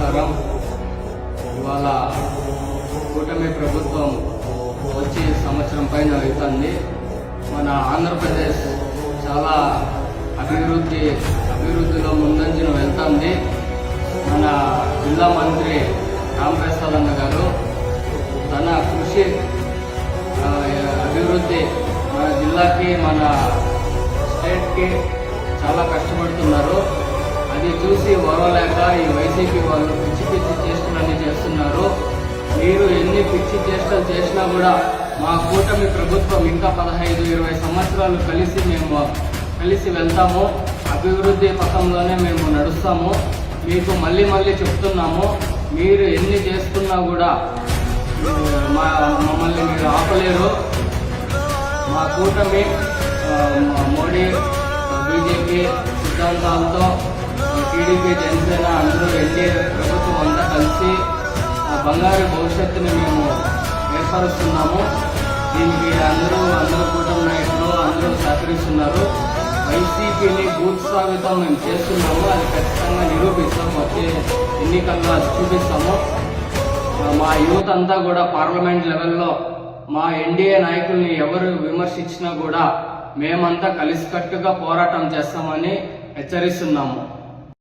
నమస్కారం. ఇవాళ కూటమి ప్రభుత్వం వచ్చి సంవత్సరం పైన అవుతుంది. మన ఆంధ్రప్రదేశ్ చాలా అభివృద్ధిలో ముందంజను వెళ్తుంది. మన జిల్లా మంత్రి రామప్రసాద్ అన్న గారు తన కృషి అభివృద్ధి మన జిల్లాకి మన స్టేట్కి చాలా కష్టపడుతున్నారు. అది చూసి ఓరలేక ఈ వైసీపీ వాళ్ళు పిచ్చి చేష్టలన్నీ చేస్తున్నారు. మీరు ఎన్ని పిచ్చి చేష్టలు చేసినా కూడా మా కూటమి ప్రభుత్వం ఇంకా 15-20 సంవత్సరాలు కలిసి వెళ్తాము. అభివృద్ధి పథంలోనే మేము నడుస్తాము. మీకు మళ్ళీ చెప్తున్నాము, మీరు ఎన్ని చేస్తున్నా కూడా మమ్మల్ని మీరు ఆపలేరు. మా కూటమి మోడీ బీజేపీ సిద్ధాంతాలతో టీడీపీ జనసేన అందరూ ఎన్డీఏ ప్రభుత్వం అంతా కలిసి బంగారు భవిష్యత్తుని మేము ఏర్పరుస్తున్నాము. దీనికి అందరూ కూటమి నాయకులు అందరూ సహకరిస్తున్నారు. వైసీపీని భూత్సావితం మేము చేస్తున్నాము. అది ఖచ్చితంగా నిరూపిస్తాం. వచ్చే ఎన్నికల్లో అది చూపిస్తాము. మా యూత్ అంతా కూడా పార్లమెంట్ లెవెల్లో మా ఎన్డీఏ నాయకుల్ని ఎవరు విమర్శించినా కూడా మేమంతా కలిసికట్టుగా పోరాటం చేస్తామని హెచ్చరిస్తున్నాము.